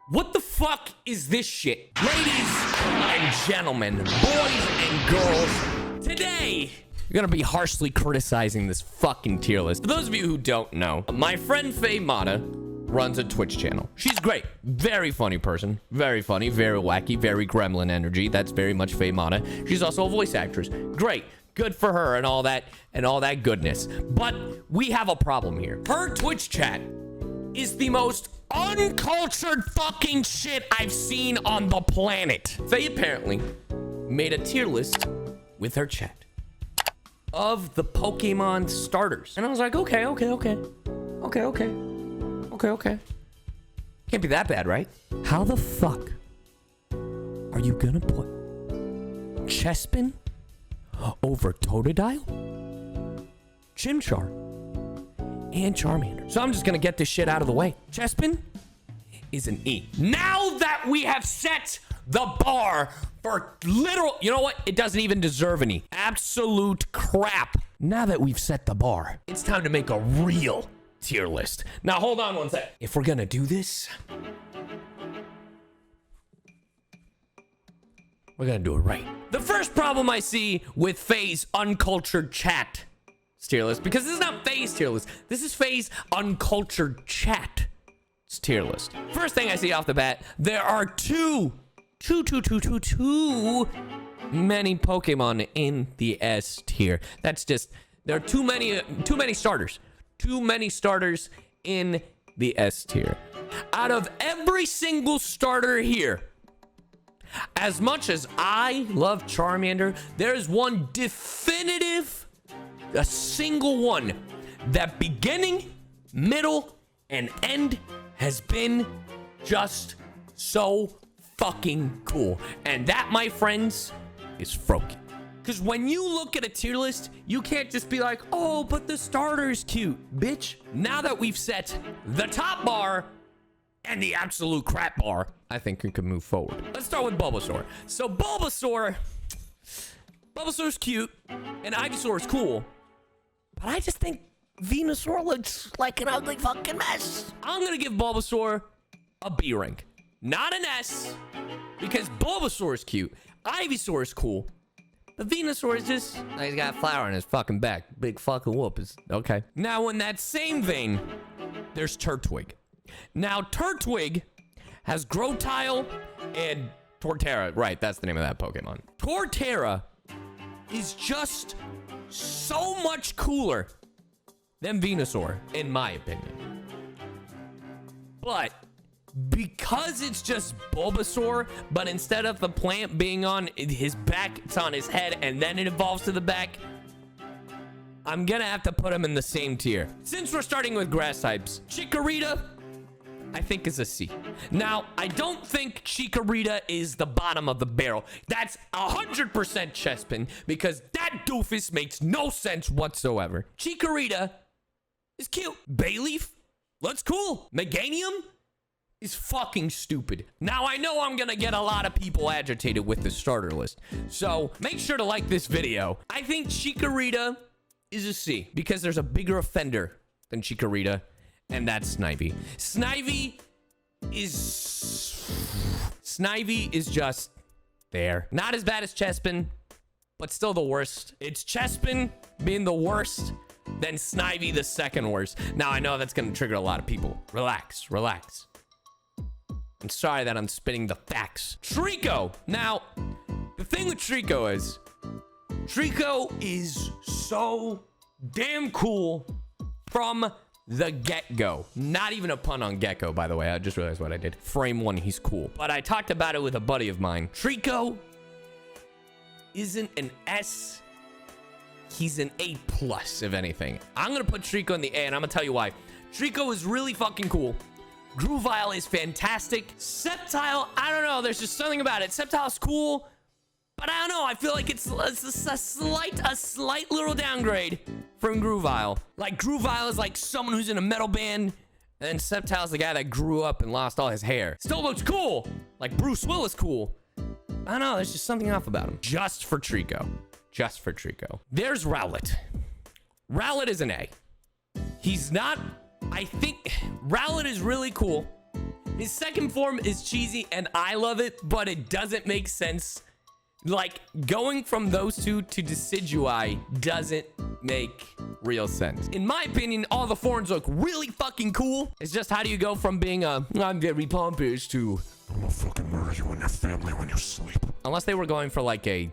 What the fuck is this shit? Ladies and gentlemen, boys and girls, today we're gonna be harshly criticizing this fucking tier list. For those of you who don't know, my friend Faye Mata runs a Twitch channel. She's great. Very funny person. Very funny, very wacky, very gremlin energy. That's very much Faye Mata. She's also a voice actress. Great. Good for her and all that goodness. But we have a problem here. Her Twitch chat is the most uncultured fucking shit I've seen on the planet. Faye apparently made a tier list with her chat of the Pokemon starters. And I was like, okay. Can't be that bad, right? How the fuck are you gonna put Chespin over Totodile, Chimchar, and Charmander? So I'm just gonna get this shit out of the way. Chespin is an E. Now that we have set the bar for literal, you know what? It doesn't even deserve an E. Absolute crap. Now that we've set the bar, it's time to make a real tier list. Now hold on one sec. If we're gonna do this, we're gonna do it right. The first problem I see with Faye's uncultured chat tier list, because this is not Faye's tier list, this is Faye's uncultured chat tier list. First thing I see off the bat, there are too many Pokemon in the S tier. That's just, there are too many starters. Too many starters in the S tier. Out of every single starter here, as much as I love Charmander, there's one definitive, a single one, that beginning, middle, and end has been just so fucking cool. And that, my friends, is Froakie. Because when you look at a tier list, you can't just be like, oh, but the starter's cute, bitch. Now that we've set the top bar and the absolute crap bar, I think we can move forward. Let's start with Bulbasaur. So Bulbasaur's cute and Ivysaur's cool, but I just think Venusaur looks like an ugly fucking mess. I'm gonna give Bulbasaur a B rank, not an S, because Bulbasaur is cute, Ivysaur is cool, but Venusaur is just, he's got a flower on his fucking back. Big fucking whoop. Is okay. Now, in that same vein, there's Turtwig. Now, Turtwig has Growtile and Torterra. Right, that's the name of that Pokemon. Torterra is just so much cooler than Venusaur, in my opinion. But because it's just Bulbasaur, but instead of the plant being on his back, it's on his head, and then it evolves to the back, I'm gonna have to put him in the same tier. Since we're starting with grass types, Chikorita, I think, is a C. Now, I don't think Chikorita is the bottom of the barrel. That's 100% Chespin, because that doofus makes no sense whatsoever. Chikorita is cute. Bayleaf looks cool. Meganium is fucking stupid. Now, I know I'm gonna get a lot of people agitated with the starter list, so make sure to like this video. I think Chikorita is a C, because there's a bigger offender than Chikorita, and that's Snivy. Snivy is just there. Not as bad as Chespin, but still the worst. It's Chespin being the worst, then Snivy the second worst. Now, I know that's gonna trigger a lot of people. Relax. I'm sorry that I'm spitting the facts. Trico. Now, the thing with Trico is so damn cool from the get-go. Not even a pun on Gecko, by the way. I just realized what I did. Frame one, he's cool. But I talked about it with a buddy of mine. Trico isn't an S. He's an A+, if anything. I'm going to put Trico in the A, and I'm going to tell you why. Trico is really fucking cool. Gruvile is fantastic. Sceptile, I don't know. There's just something about it. Sceptile's cool, but I don't know. I feel like it's a slight little downgrade from Gruvile. Like, Gruvile is like someone who's in a metal band, and Sceptile's the guy that grew up and lost all his hair. Still looks cool. Like, Bruce Willis cool. I don't know. There's just something off about him. Just for Trico. There's Rowlet. Rowlet is an A. He's not... I think Rowlet is really cool. His second form is cheesy and I love it, but it doesn't make sense. Like, going from those two to Decidueye doesn't make real sense. In my opinion, all the forms look really fucking cool. It's just, how do you go from being a, I'm very pompous, to, I'm gonna fucking murder you and your family when you sleep. unless they were going for like a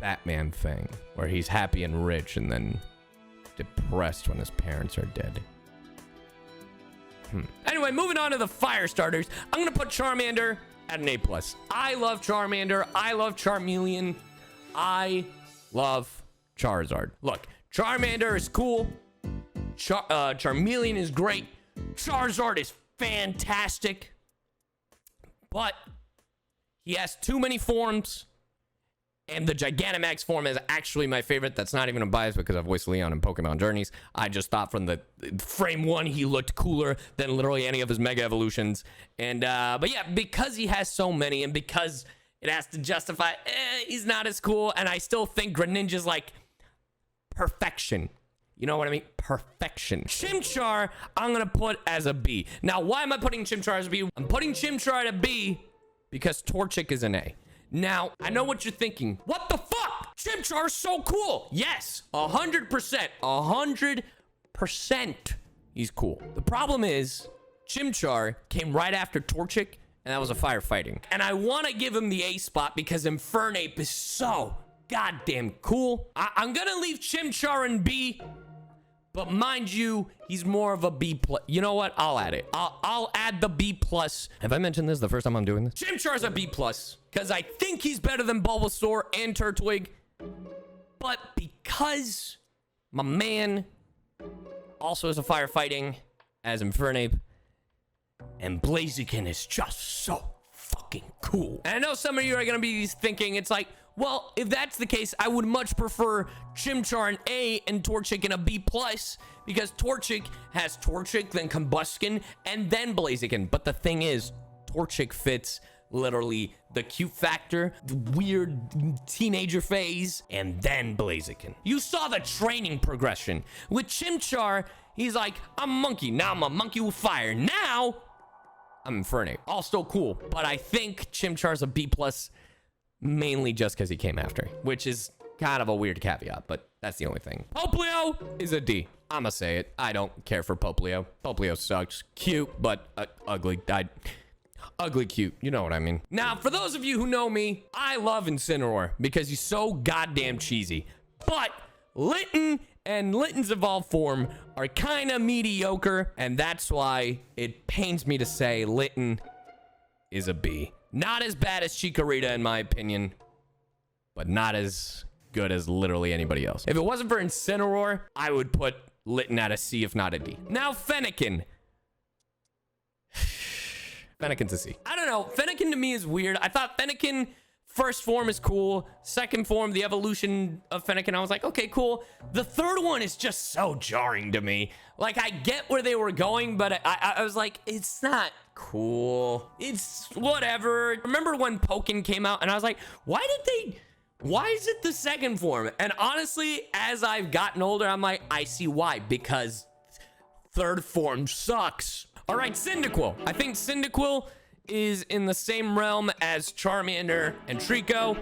Batman thing, where he's happy and rich and then depressed when his parents are dead. Anyway, moving on to the fire starters. I'm gonna put Charmander at an A+. I love Charmander. I love Charmeleon. I love Charizard. Look, Charmander is cool. Charmeleon is great. Charizard is fantastic. But he has too many forms. And the Gigantamax form is actually my favorite. That's not even a bias because I've voiced Leon in Pokemon Journeys. I just thought from the frame one, he looked cooler than literally any of his Mega Evolutions. And, but yeah, because he has so many and because it has to justify, he's not as cool. And I still think Greninja's like perfection. You know what I mean? Perfection. Chimchar, I'm going to put as a B. Now, why am I putting Chimchar as a B? I'm putting Chimchar at a B because Torchic is an A. Now, I know what you're thinking. What the fuck? Chimchar is so cool. Yes, 100%. 100% he's cool. The problem is, Chimchar came right after Torchic, and that was a firefighting. And I want to give him the A spot because Infernape is so goddamn cool. I'm going to leave Chimchar in B. But mind you, he's more of a B+. You know what? I'll add it. I'll add the B+. Have I mentioned this the first time I'm doing this? Chimchar's a B+. Because I think he's better than Bulbasaur and Turtwig. But because my man also is a firefighting as Infernape. And Blaziken is just so fucking cool. And I know some of you are going to be thinking, it's like, well, if that's the case, I would much prefer Chimchar an A and Torchic in a B+, because Torchic has Torchic, then Combusken, and then Blaziken. But the thing is, Torchic fits literally the cute factor, the weird teenager phase, and then Blaziken. You saw the training progression. With Chimchar, he's like, I'm a monkey. Now I'm a monkey with fire. Now, I'm Infernape. All still cool, but I think Chimchar's a B+, mainly just because he came after, which is kind of a weird caveat, but that's the only thing. Poplio is a D. I'ma say it. I don't care for Poplio. Poplio sucks. Cute, but ugly. Ugly cute. You know what I mean. Now, for those of you who know me, I love Incineroar because he's so goddamn cheesy. But Litten and Litten's evolved form are kind of mediocre, and that's why it pains me to say Litten is a B. Not as bad as Chikorita, in my opinion, but not as good as literally anybody else. If it wasn't for Incineroar, I would put Litten at a C, if not a D. Now, Fennekin. Fennekin's a C. I don't know. Fennekin to me is weird. I thought Fennekin first form is cool. Second form, the evolution of Fennekin, I was like, okay, cool. The third one is just so jarring to me. Like, I get where they were going, but I was like, it's not cool. It's whatever. Remember when Pokken came out and I was like, why is it the second form? And honestly, as I've gotten older, I'm like, I see why. Because third form sucks. All right, Cyndaquil. I think Cyndaquil is in the same realm as Charmander and Trico.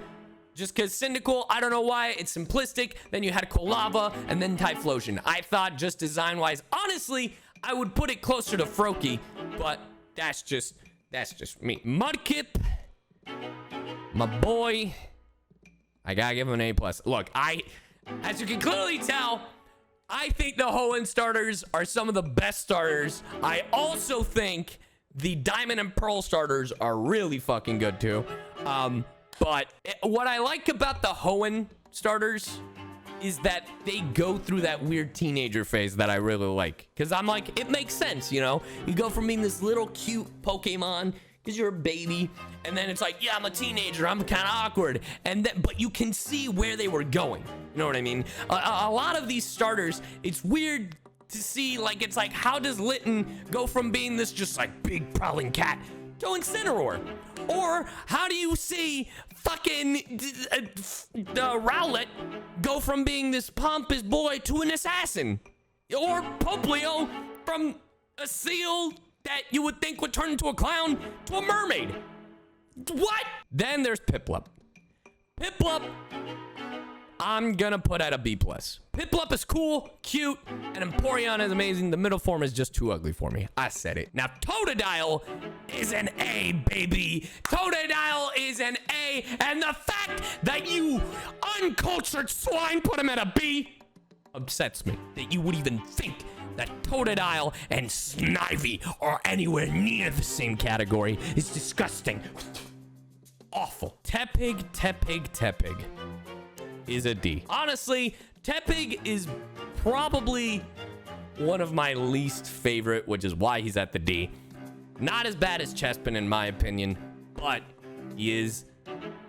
Just because Cyndaquil, I don't know why, it's simplistic. Then you had Quilava and then Typhlosion. I thought just design-wise, honestly, I would put it closer to Froakie, but that's just me. Mudkip, my boy, I gotta give him an A+. Look, as you can clearly tell, I think the Hoenn starters are some of the best starters. I also think the Diamond and Pearl starters are really fucking good too. But what I like about the Hoenn starters is that they go through that weird teenager phase that I really like. Because I'm like, it makes sense, you know? You go from being this little cute Pokemon because you're a baby, and then it's like, yeah, I'm a teenager, I'm kind of awkward. And then, but you can see where they were going. You know what I mean? A lot of these starters, it's weird to see, like, it's like, how does Litten go from being this just like big prowling cat to Incineroar? Or how do you see fucking Rowlet go from being this pompous boy to an assassin? Or Poplio from a seal that you would think would turn into a clown to a mermaid. What? Then there's Piplup. Piplup, I'm gonna put at a B+. Piplup is cool, cute, and Empoleon is amazing. The middle form is just too ugly for me. I said it. Now, Totodile is an A, baby. Totodile is an A, and the fact that you uncultured swine put him at a B upsets me. That you would even think that Totodile and Snivy are anywhere near the same category is disgusting. Awful. Tepig is a D. Honestly, Tepig is probably one of my least favorite, which is why he's at the D. Not as bad as Chespin in my opinion, but he is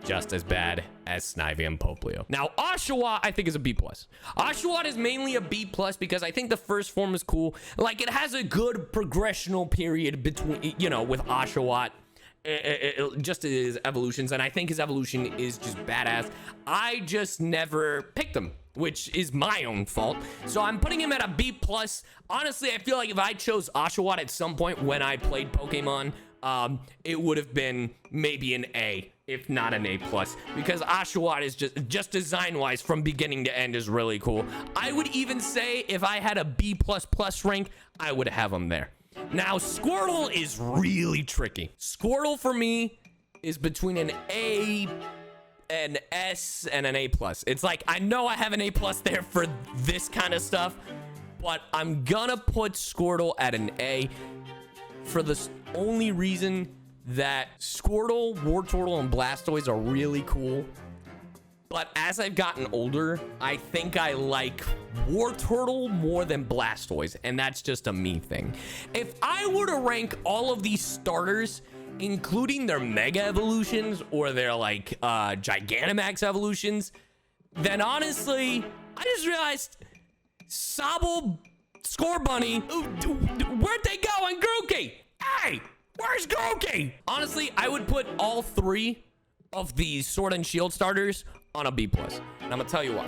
just as bad as Snivy and Poplio. Now, Oshawott, I think, is a B+. Oshawott is mainly a B+ because I think the first form is cool. Like, it has a good progressional period between, you know, with Oshawott. Just his evolutions, and I think his evolution is just badass. I just never picked him, which is my own fault. So I'm putting him at a B+. Honestly, I feel like if I chose Oshawott at some point when I played Pokemon, it would have been maybe an A, if not an A+, because Oshawott is just design-wise from beginning to end is really cool. I would even say if I had a B++ rank, I would have him there. Now, Squirtle is really tricky. Squirtle for me is between an A, an S, and an A+. It's like, I know I have an A+ there for this kind of stuff, but I'm gonna put Squirtle at an A for the only reason that Squirtle, Wartortle, and Blastoise are really cool. But as I've gotten older, I think I like Wartortle more than Blastoise, and that's just a me thing. If I were to rank all of these starters, including their Mega Evolutions or their, like, Gigantamax Evolutions, then honestly, I just realized Sobble, Scorbunny, where'd they go? And Grookey? Hey, where's Grookey? Honestly, I would put all three of these Sword and Shield starters on a B+. And I'm gonna tell you why.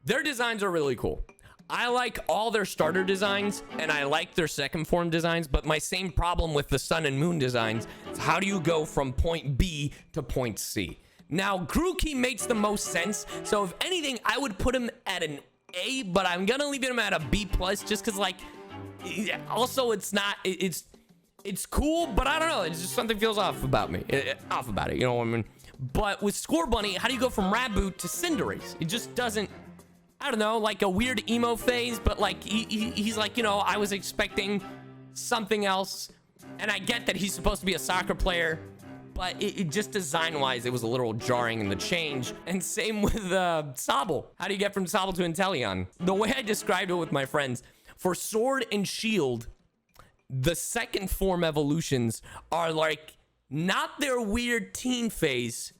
Their designs are really cool. I like all their starter designs, and I like their second form designs, but my same problem with the Sun and Moon designs is how do you go from point B to point C? Now, Grookey makes the most sense, so if anything, I would put him at an A, but I'm gonna leave him at a B+, just because, like, also it's not, it's cool, but I don't know, it's just something feels off about me, you know what I mean? But with Scorbunny, how do you go from Raboot to Cinderace? It just doesn't, I don't know, like a weird emo phase, but like he's like, you know, I was expecting something else, and I get that he's supposed to be a soccer player, but it just design-wise, it was a little jarring in the change. And same with Sobble. How do you get from Sobble to Inteleon? The way I described it with my friends, for Sword and Shield, the second form evolutions are like, not their weird teen phase,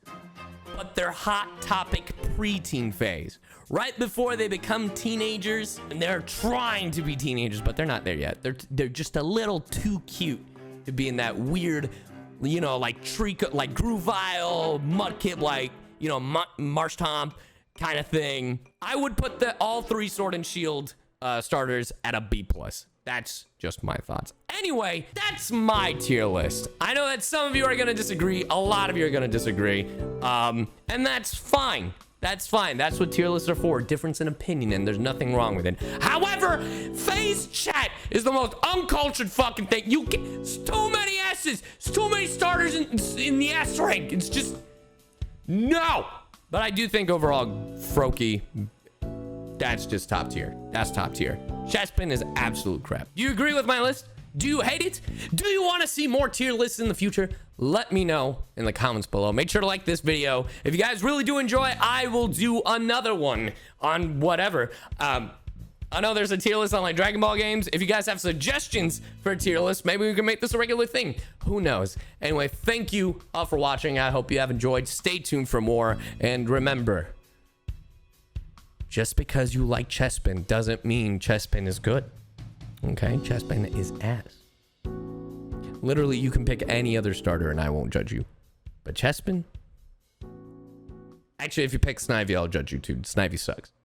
but their hot topic preteen phase. Right before they become teenagers, and they're trying to be teenagers, but they're not there yet. They're just a little too cute to be in that weird, you know, like like Groovile, Mudkip, like, you know, Marshtomp kind of thing. I would put all three Sword and Shield starters at a B+. That's just my thoughts. Anyway, that's my tier list. I know that some of you are gonna disagree. A lot of you are gonna disagree. And that's fine. That's fine. That's what tier lists are for. Difference in opinion, and there's nothing wrong with it. However, phase chat is the most uncultured fucking thing. It's too many S's. It's too many starters in the S rank. It's just, no. But I do think overall, Froakie, that's just top tier. That's top tier. Chespin is absolute crap. Do you agree with my list? Do you hate it? Do you want to see more tier lists in the future? Let me know in the comments below. Make sure to like this video. If you guys really do enjoy, I will do another one on whatever. I know there's a tier list on like Dragon Ball games. If you guys have suggestions for a tier list, maybe we can make this a regular thing. Who knows? Anyway, thank you all for watching. I hope you have enjoyed. Stay tuned for more. And remember, just because you like Chespin doesn't mean Chespin is good. Okay? Chespin is ass. Literally, you can pick any other starter and I won't judge you. But Chespin? Actually, if you pick Snivy, I'll judge you too. Snivy sucks.